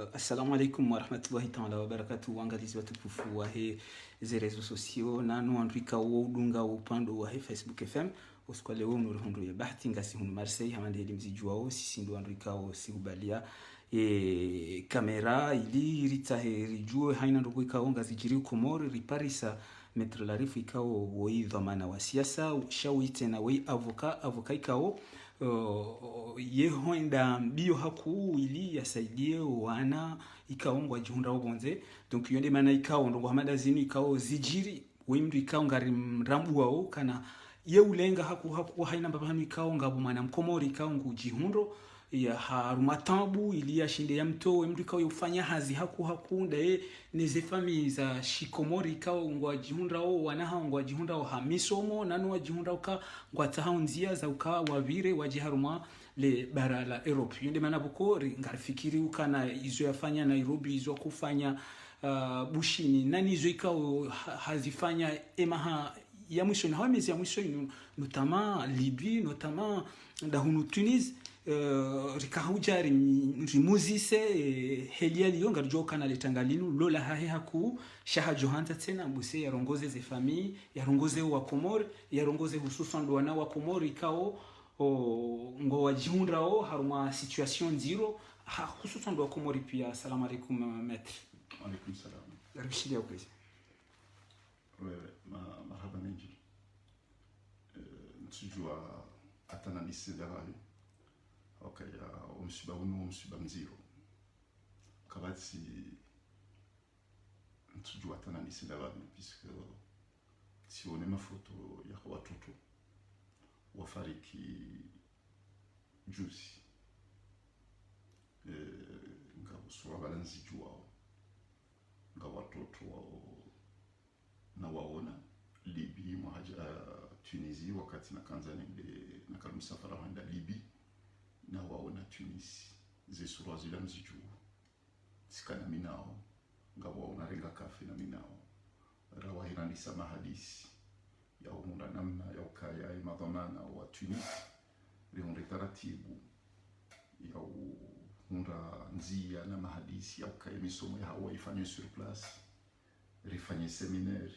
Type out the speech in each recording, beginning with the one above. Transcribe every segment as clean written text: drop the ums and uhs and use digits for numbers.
Assalamu alaikum warahmatullahi ta'ala wabarakatuh. Waangalizi watukufu wa hizi rezo sosio nanu andika wo udunga upando wa Facebook FM usikwa leo nurihundu ya bahati ngasi hunu Marseille hamande elimzijua o sisi ndo andika o sikubalia kamera ili irita rijue haina ndugu ikao ngazi jiri Komori riparisa metre larifu ikao woi dhamana wa siasa shawite na woi avoka ikao ye hoenda bio haku ili yasaidie wana ikaongwa jihunda obonze donc yonde mana ikao ndo hamada zinu ikao zijiri wimdu ikao ngari mrambu wao kana ye ulenga haku haina mbabanu ikao ngabo mwana mkomori ikao ngujihundo ya harumatambu ili yashinde ya mto wimdu ikao yufanya hazi haku ndae neze fami za shikomori ikao ngwa jihunda o wanaha ngwa jihunda o hamisomo nanu wa jihunda uka ngwa tahaunzia za uka wavire wajiharuma le bara la Europe yonde mana bukori ngarifikiri ukana izo yafanya Nairobi izo kufanya bushini nani izo ikao hazifanya emaha ya mwisho na hawamezi ya mwisho notama Libye notama dahunu Tunis rikahujari rimuzise helia liyo ngarjo kana letangalinu lola hahe haku shaha johanta tena mbuse yarongoze ze famille yarongoze wa Komori yarongoze hususan wana wa Komori ikao ngo wajihunda o haruma situation zero hususan wa Komori pia. Assalamu alaikum maître. Alaikum salam. Rishidi au kwezi. Marhaba mengi. Nsijua atana nisidarayo. Okay, umsiba unu umsiba mziro. Kabati nsijua atana nisidarayo puisque si on mafoto ya watoto wafariki juzi. Ngabo sura balanzi juao. Nga watoto wao na waona Libye mwahaja Tunisie wakati na kanzani na kalmusafara wanda Libye na waona Tunisi zesura zila mziju sikana minao nga waona renga kafe na minao rawa hirandisa mahadisi ya umunda namna ya ukaya imadhamana wa Tunisi rihonde taratibu ya umunda nzia na mahadisi ya ukaya misomo ya hawa ifanye sur place rifanye seminaire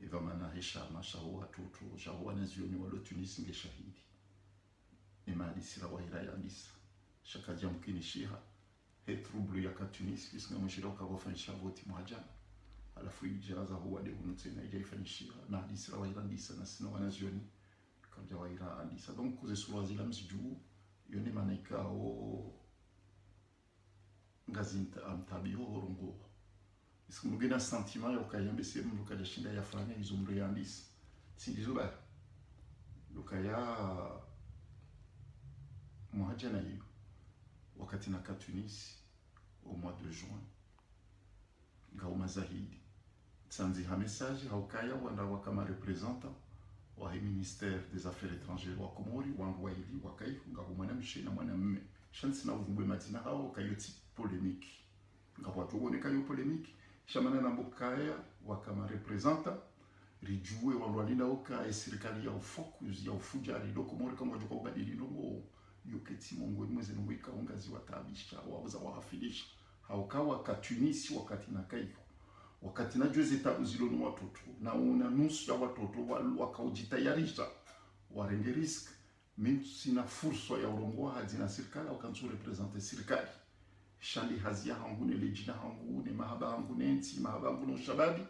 ivamana heshama shahuwa tutu shahuwa nazioni walo Tunisi nge shahidi imahadisi rawa hira yandisa shakaja mkini shiha he trouble ya ka Tunisi kisinga mshira ukawafanyisha voti mwajana alafu ijaza huwa de hunute na ijaifanyishia na hadisi rawa hira ndisa na sina wanazioni kabja wa hira andisa donc kuze suwa zila msijuu yoni manaika o ngazinta amtabio horongo isimugina sentiment yo kayambe semu lukaja shinda ya franga izumru yandis sindizuba lukaya muhajana hiyo wakati na Tunis au mois de juin ngauma zahidi tsanzi ha message haukaya wanda wakama représentant wa ministère des affaires étrangères wa Komori wangu ili wakai ngauma na mshina mwanamume chance na uvumbwe matina hao kayoti polémique ngabo tuone kayo polémique shamana na mbokaya wakama representa rijue walwalinda oka serikali ya focus ya ufujari do Komori kama wajuka ubadili ndongo yoketi mongo mweze ngo ikaongazi watabisha wabuza wahafilisha haukawa ka Tunisi wakati na kaiko wakati na juzi tabu zilonu watoto na una nusu ya watoto wakaujitayarisha warenge risk mimi sina fursa ya urongo hazina serikali wakanzu representer serikali shali hazia hangune lejina hangune mahaba hangune nti mahaba hangune shababi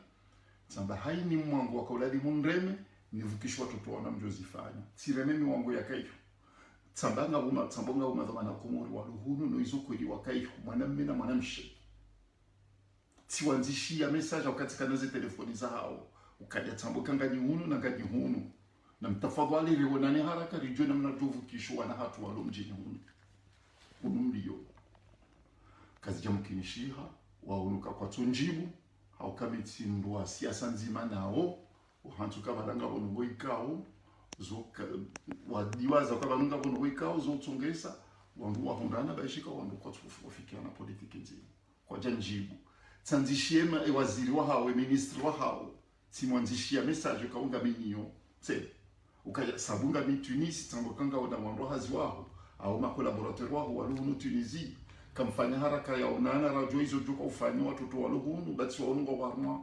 tsamba haini mwangu wakauladi mundreme nivukishwa watoto wana mjozifanya tireme mwangu ya kaiko tsambanga uma dhamana Komori waluhunu no izokweli wakaihu mwanamme na mwanamshe tiwanzishia message wakati kanaze telefoni za hao ukaja tsamboka ngani hunu na ngani hunu na mtafadhali rionane haraka rijue namna tuvukishwa na hatu walo mjini hunu unumliyo kazi jamu kinishiha waunuka kwa tunjibu haukamiti mruwa siasa nzima nao uhantuka baranga bongo ikao zoka wadiwaza kwa banunga bono wikao zotongesa wandu wahondana baishika wandu kwa tufufikia na politiki nzima kwa janjibu tsanzishema waziri wa hawe ministri wa hao simwanzishia message kaunga minio se ukaya sabunga mi Tunisi tambokanga oda wandu hazi wao au ma collaborateur wao walu no Tunisie kamfanya haraka ya onana radio hizo joka ufanya watoto walohunu bati waongo warma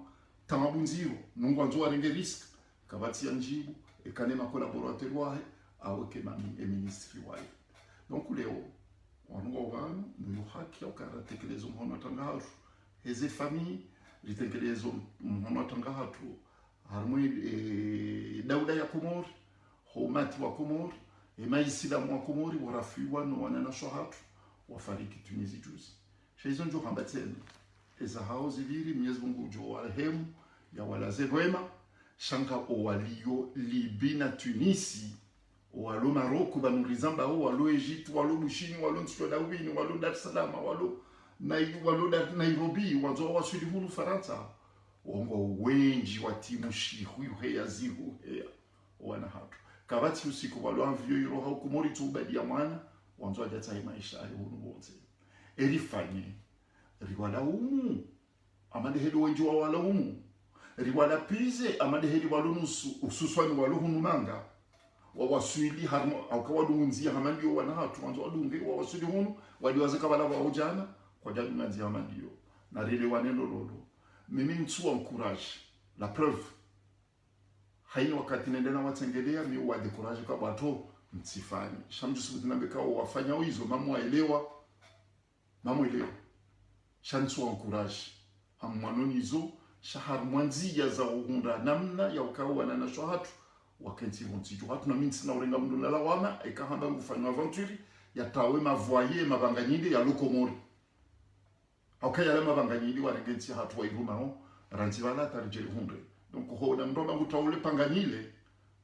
tamabunziro nungu anzo arenge risk kabati ya njibu ekane ma collaborateur wahe aweke mami e ministry wahe donc leo wanungo wanu no haki ukaratekelezo mhono tangahatu heze famille litekelezo mhono tangahatu harmoni dauda ya Komori homati wa Komori emaisilamu wa Komori warafiwa no wanana shahatu wafariki Tunisia juzi. Shaizo njo hambatena. Eza hao ziviri Mwenyezi Mungu jo warehemu ya walaze wema shanka owalio Libi na Tunisi walo Maroko banurizamba walo Egypt walo Bushini walo Nsudawini walo Dar es Salaam walo Nairobi wanzo wasuli hunu Faransa wongo wenji wa timu shihu ya zihu ya wana hatu kabati usiku walo anvyo yiro hau Komori tubadi ya mwana wanzo ajata maisha ya hunu bonze erifanye riwala umu amade heli wenji wa wala umu riwala pize amade heli walunusu ususwani waluhunu manga wawaswili harmo aukawadungunzia hamandio wana hatu wanzo wadunge wawaswili hunu waliwazeka wala wa ujana kwa jadi manzi hamandio na rile wanendo rodo mimi ntuwa mcourage la preuve haini wakati nendena watengelea mi wa decourage kwa bato mtifani shamju subutina beka wafanya hizo mamu elewa shantuwa mcourage amwanoni hizo shahar mwanzia za uhunda namna ya ukawa na shahatu wakenti vontijo hatu na minsi na urenga mdu na lawama ekahamba ngufanywa aventure ya tawe mavoyer mabanganyinde ya Lokomori okay yale mabanganyinde warengenti hatu wa irumao rantivala tarijeli hunde donc ho na mdomba ngutaule panganyile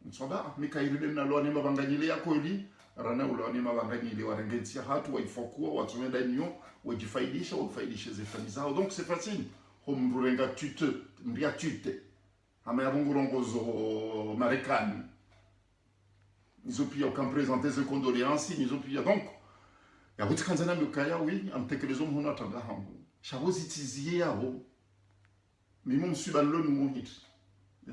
msoba mikairide na lwani mabanganyile yako ili rana ulwani mabanganyile warengenti hatu wa ifokuwa watumenda nyo wajifaidisha wafaidishe zefani zao donc c'est facile homrurenga tute mbia tute ama yabungurongozo Marekani nizo pia ukampresenter ses condoléances nizo pia donc ya utikanzana mukaya oui amtekelezo mhona tanga hangu shabozi tiziye yabo mimo msubalo nuhit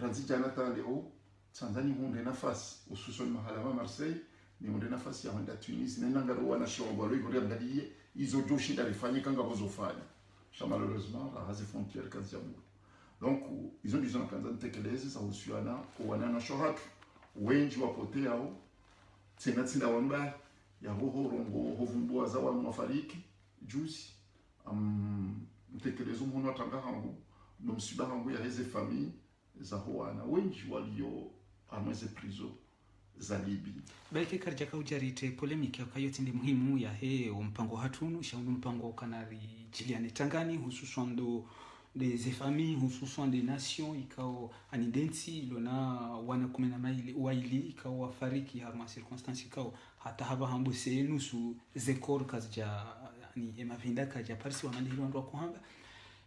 ranzi jana leo Tanzania hunde nafasi ususoni mahala wa Marseille ni hunde nafasi ya Honda Tunis nenda ngaruwa na shongwa leo ngori angaliye izo doshi dalifanyika ngabozofanya malheureusement la race frontière kazi ya Mungu donc ils ont disons kanza ntekeleze sa usiana wana shohatu wenji wapote yao tena wamba ya roho rongo hovumbua za wa mafariki juzi ntekelezo mhono atanga hangu no msiba hangu ya heze famille za hoana wenji walio amweze prizo za Libi balike karjaka ujarite polemiki yakayoti ndi muhimu ya he mpango hatunu shaunu mpango kanari Julian Tangani hususan des familles hususan des nations ikao anidenti lona wana 10 maili waili ikao wafariki harma circonstance ikao hata haba hambuse nusu zekor kazja ni emavinda kaja parsi wamandi ndo kuhamba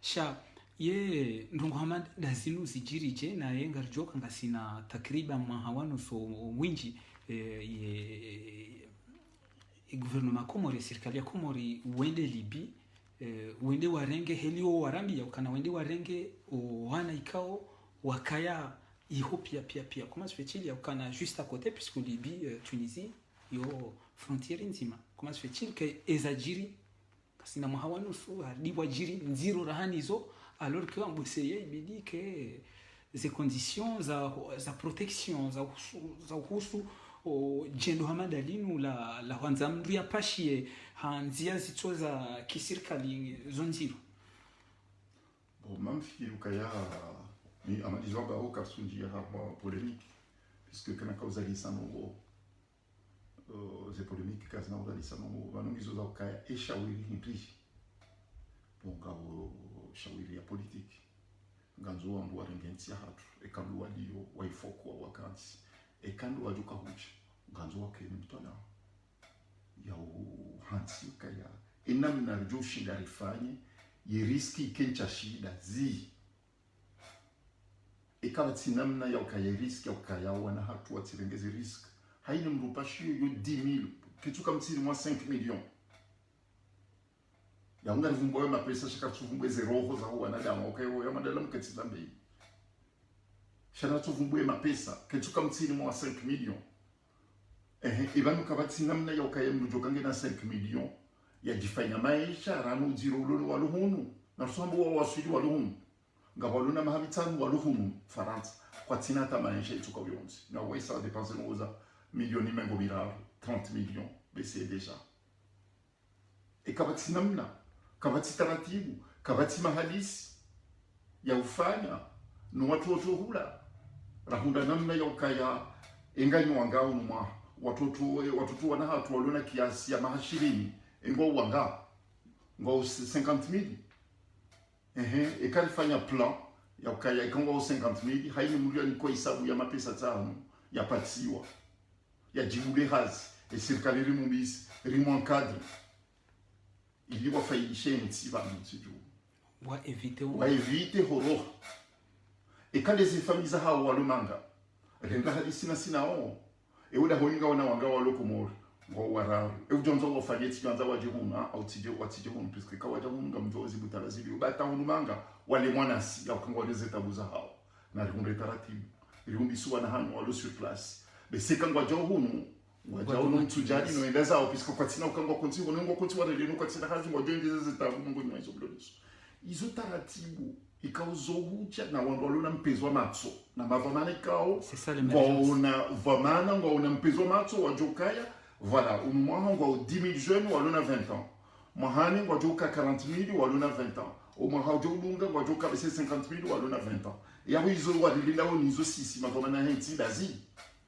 sha ye ndungu hamad dazinu zijirije na yenga joka ngasina takriban mahawano so mwinji gouvernement Komori serikali ya Komori wende Libi wende warenge helio warambia ukana wende warenge wana ikao wakaya Ethiopia pia comment se fait-il ya ukana juste à côté puisque Libye Tunisie yo frontière nzima comment se fait-il que ezajiri kasina mahawano so hadi wajiri nziro rahani zo alors que ambuseye ibidi que ces conditions za protection za husu jendo hamadalinu la wanzamdu ya pashie hanzia zitoza kisirikali zonziro bon mamfi ukaya ni amadizo ba okasunji ya polémique puisque kana causa lisano ze polémique kazina udalisano banongizo za ukaya eshawiri hindri bonga shawiri ya politique nganzo wandu warengenti ya hatu ekandu walio waifokwa wakansi ekandu wajuka huchi nganzo wake mtona ya hansi kaya enamna rjo shinda rifanye ye riski kencha shida zi ekawa tinamna ya ukaya riski ya ukaya wana hatu watirengeze risk haini mrupashi yo 10,000 kituka mtiri mwa 5 millions ya unga rivumboe mapesa shaka tuvumboe zeroho za huwa nadama okay ya madala mketila mbei shana tuvumboe mapesa ketuka mtini mwa 5 millions ibanu kabati namna ya ukaya mrujokange na 5 millions yajifanya maisha ranu ziro ulolo waluhunu na sombo wa waswidi waluhunu ngabaluna mahabitanu waluhunu Faransa kwa tina ta maisha ituka byonzi na wesa dépenser noza milioni mengo miraro 30 millions bese déjà e kabati namna kabati taratibu kabati mahadisi ya ufanya no watoto hula rahunda namna ya ukaya enganyo wangao numa watoto wana hatu walona kiasi ya mahashirini ngo wanga ngo 50,000 ekalifanya plan ya ukaya ngo 50,000 haini milioni kwa hisabu ya mapesa tano yapatiwa ya jibule hazi serikali rimumbisi rimuankadre ili wafaidishe ntiba mtijo wa evite horror ekale zifamiza hao walumanga renga hadisi na sinao ewuda hoinga wana wanga walokomor ngo wararu eujonzo wafanyeti yanza wajihuna au tije watije hunu puisque kawaja hunga mjozi butarazibi ubata hunumanga wale mwanasi ya kangwaleze tabuza hao na rikunde taratibu riumbi suwa na hanyo walo sur place beseka ngwaja hunu ngwaja hunu mtujadi no endeza au puisque kwa tina ukangwa konti ngo konti wa reno kwa tina hazi ngwaja ndeze tabu mungu ni hizo blodeso izo taratibu ikauzohucha na wangolona mpezwa matso na mavamana ikao ngwaona vamana ngwaona mpezwa matso wajokaya voilà umwaha ngwa 10,000 jeunes walona 20 ans mahani ngwajoka 40,000 walona 20 ans umwaha jolunga ngwajoka 50,000 walona 20 ans ya wizo wadilinda nizo sisi mavamana henti dazi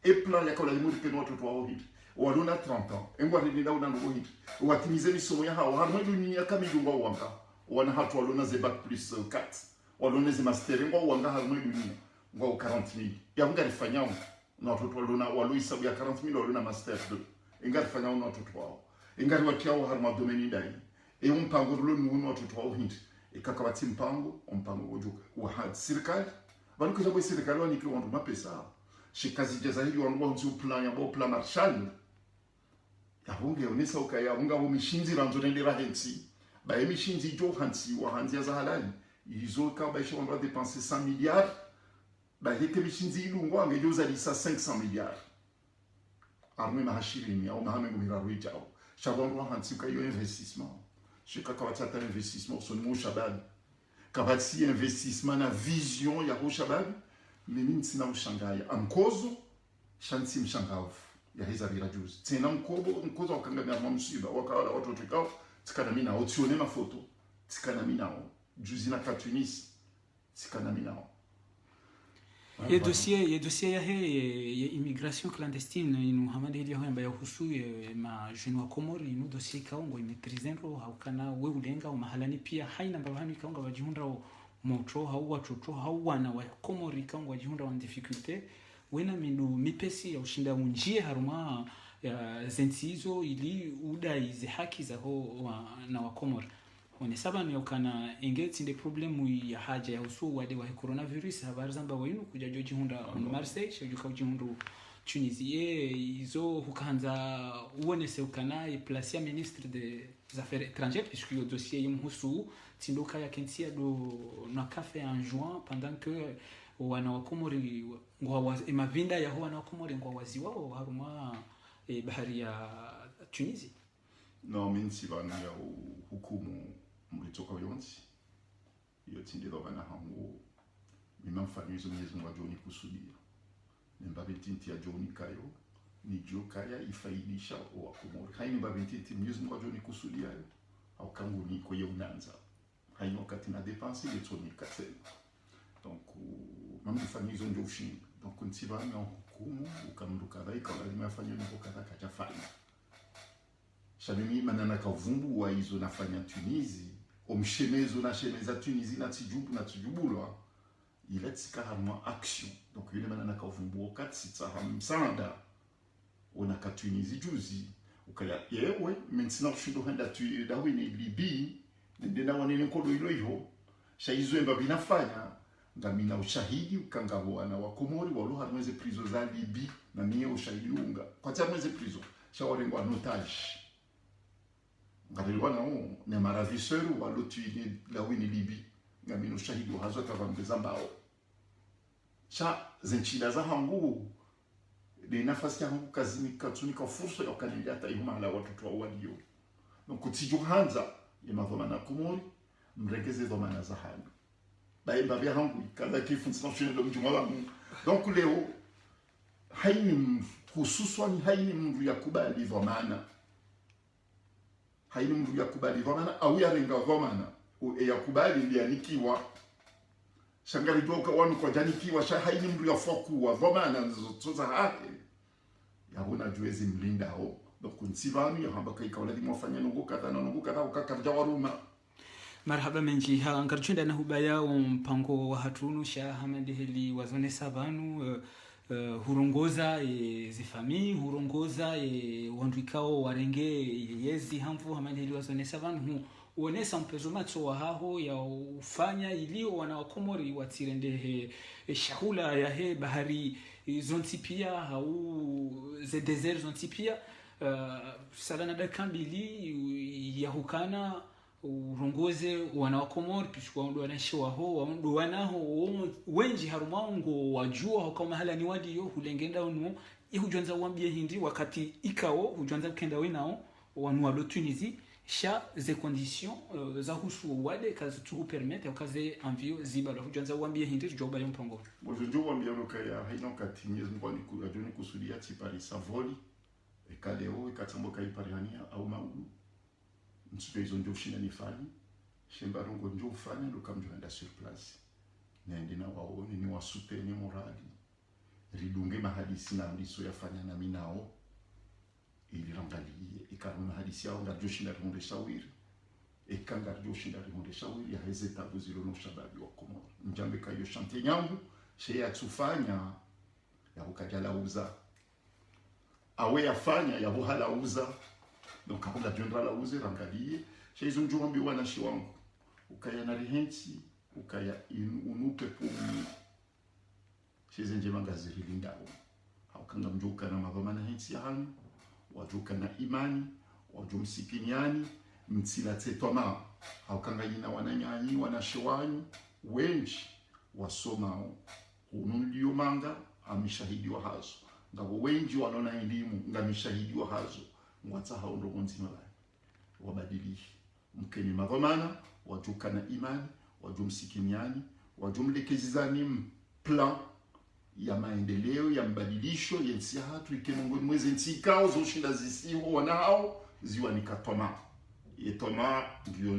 e plan yakola limuri peno watoto wao hivi walona 30 ans engwa dilinda una ndo hivi watimize misomo ya hao harmo dunia kamidunga wanga wana hatu walona ze bac plus 4 walona ze master ngwa wanga harmo dunia ngwa 40,000 ya nga rifanyao na watoto walona walo isabu ya 40,000 walona master 2 ingari fanya una watoto wao ingari watiao harma domeni dai mpango rulo nuno watoto wao hindi ikakabati mpango wojuka wa had serikali bali kuja kwa serikali wani kwa ndo mapesa shikazi jaza hili wangu nzi plan ya bo plan Marshall ya bunge unisa ukaya bunga bo mishinzi ranzo ndira henti ba emishinzi jo hanti wa hanzi za halali izo ka ba shi on dépenser 100 milliards ba hete mishinzi ilungu angejoza lisa 500 milliards arme mahashirini au mahamengo miraruita au shabangu hanti ka yo investissement shika kawatata investissement son mo shabab kabati investissement na vision ya ho shabab mimi sina ushangaya amkozo shanti mshangavu ya hiza bila juzi tena mkozo wakangamia mamsiba wakala watu tukao tikana mimi na otione mafoto tikana mimi nao juzi na Tunis tikana mimi nao ye dossier ya immigration clandestine inu hamande ile hoya ya husu ma jeune wa Komori inu dossier kaongo imetrizenro haukana we ulenga mahalani pia haina mbahani kaonga wajihunda moto hau watoto hau wana wa Komori kaonga wajihunda wan difficulté wena minu mipesi ya ushinda unjie haruma zensizo ili udai ze haki za ho na wa Komori one saba ni ukana engeti inde problemu ya haja ya usu wade wa coronavirus habari zamba wenu kuja joji hunda on Marseille shojuka ujihundu Tunisie izo hukanza uone se ukana e placer ministre des affaires étrangères puisque le dossier yimhusu tindoka ya kensia do na café en juin pendant que wana wa Komori ngwa mavinda ya wana wa Komori ngwa waziwa haruma bahari ya Tunisie no minsi bana ya hukumu mlitoka yonzi iyo tindiro bana hangu mimamfanyuzo Mwenyezi Mungu ajoni kusudia mbabinti ya joni kayo ni jokaya ifaidisha wa Komori haini mbabinti Mwenyezi Mungu ajoni kusudia au kangu ni kwa unanza haini wakati na dépenser les toni katel donc mamfanyuzo ndio ushindi donc ntibana hukumu ukamruka dai kwa lazima afanye niko kadaka chafanya shabimi manana kavumbu wa hizo nafanya Tunisie omshemezo na shemeza Tunisie na tijubulwa ilatika harma action donc yule manana kavumbu wakati hamsanda ona ka Tunisie juzi ukaya yewe maintenant ushindo handa tu dawini Libi ndena wanene kodo ilo hiyo shaizo emba binafanya ngamina ushahidi ukangabo wana wa Komori walo harmeze prison za Libi na mie ushahidi unga kwa tamweze prison shawarengo anotage ngabelwa nao ne maravisseur wa lotuine la wini Libi ngamino shahidi hazo kavambeza mbao cha zenchila za hangu de nafasi ya hangu kazini katuni kwa fursa ya kandidia taihuma ala watoto wa walio donc tijuhanza yemadhomana kumori mregeze dhomana za hanyu baimba vya hangu kada kifunza shule mjuma wangu donc leo haini hususan haini mndu yakubali dhomana haini mndu yakubali dhomana au yarenga dhomana yakubali lianikiwa shangari doka wanu kwa janikiwa sha haini mndu yafokuwa dhomana zoza hake yabona juezi mlindao donc nsivanu yahamba kaika wala dimofanya nungu kata ukakarja waruma marhaba menji ha ngarchunda na hubaya mpango wa hatunu sha hamande heli wazone savanu hurongoza zifami hurongoza wandu ikao warenge yezi hamfu hamande heli wazone savanu uonesa mpezo macho wa haho ya ufanya ilio wana wakomori watirende shahula ya he bahari zonti pia au ze desert zonti pia salana da kambili ya hukana urongoze wana wakomori pishwa ndo wanaishi waho ndo wanaho wenji harumango wajua kama hala ni wadi yo hulengenda onu ihujonza wambie hindi wakati ikao hujonza kenda wenao wanu wa Tunisie sha ze conditions za husu wade kazi tu permettre kazi envio zibalo hujonza wambie hindi joba yo mpango bojo wambie lokaya haina katinye ngwani kujoni kusudia tipari savoli ekaleo ikatamboka iparihania au maulu nsupe izo ndio shina nifani shembarongo ndio ufanya lukamjenda sur place nende na waone ni wasupe ni morali ridunge mahadisi na ndiso yafanya na minao ili rangalie ikaruna hadisi yao ndio shina runde shawiri ekanga ndio shina runde shawiri ya hezeta buzilo no shababi wa Komoro njambe kayo shante nyangu she ya tufanya ya ukajala uza awe yafanya ya buhala uza donc kabla jondra la uze rangalie she izo njuma mbi wana shi wangu ukaya na rihensi ukaya unupe pumi she zenje magaziri lindao haukanga mjuka na mavamana hensi ya hanu wajuka na imani wajumsikiniani mtsila tsetoma haukanga yina wananyanyi wanashiwanyu wenji wasomao unulio manga amishahidi wa hazo ngabo wenji wanona elimu ngamishahidi wa hazo mwatsa haundo nzima bani wabadilishi mkeni mavamana wajuka na imani wajumsikiniani wajumlekezizani plan ya maendeleo ya mbadilisho yensi hatu ikenongo mwezi ntikao zoshinda zisiho wanao ziwa nikatoma yetoma ndio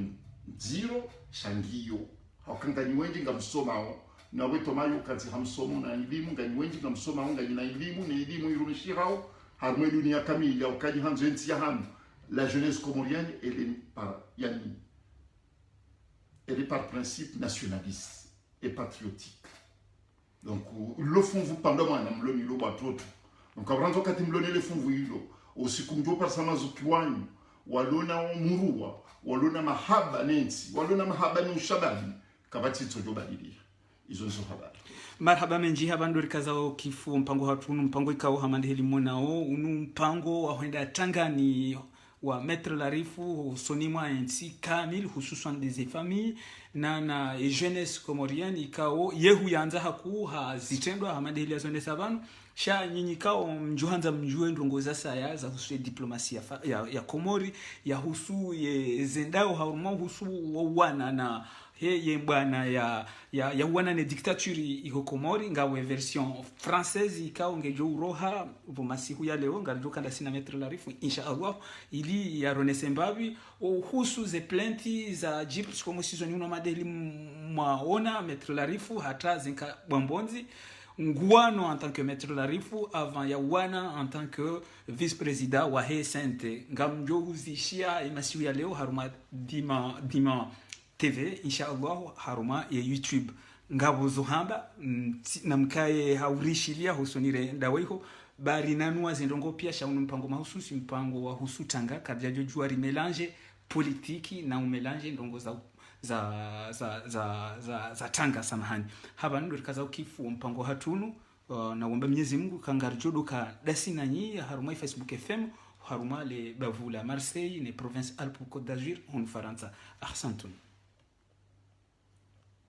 zero shangio hakangani wengi ngamsomao na wetomayo kati hamsomo na elimu ngani wengi ngamsomao ngani na elimu ni elimu irunishirao harmwe dunia kamili au kaji hanzo yensi ya hamu la jeunesse comorienne elle est par principe nationaliste et patriotique. Donc le fond vous pendant moi na mloni lo batoto donc abranzo kati mloni le fond vous ilo usikunjo par sama zukiwanyu walona murua walona mahaba nensi walona mahaba ni ushababi kabati tsojo badili izo nzo habari marhaba menji habandori kazao kifu mpango hatunu mpango ikao hamande helimonao unu mpango wa henda tangani wa mettre la rifu sonimwa nsi kamil hususan des familles na jeunesse comorienne ikao yehu yanza haku ha zitendwa hamande heli azone savanu sha nyinyi kao mjuhanza mjue ndongo za saya za husu diplomasia ya Komori ya husu ye zendao hauruma husu wana na ye bwana ya wana ne dictature iko Komori ngawe version française ikao ngejo uroha bomasihu ya leo ngarjo kanda sina mettre la rifu inshallah ili ya Ronesembabi husu ze plaintes za Egypt comme season una madeli maona mettre la rifu hata zinka bambonzi Nguano en tant que maître la rifu avant Yawana en tant que vice-président wa he sente ngamjo uzishia imasiu ya leo haruma dima TV inshallah haruma ya YouTube ngabo zohamba na mkaye haurishilia husonire ndawaiho bari nanua zendongo pia shaunu mpango mahususi mpango wa husutanga kadjajo juari melange politiki na umelange ndongo za tanga samahani haba ndo kaza ukifu mpango hatunu na uomba Mwenyezi Mungu kangarjodo ka dasina nyi haruma Facebook FM haruma le bavula Marseille ne province Alpes Côte d'Azur on Faransa ahsantum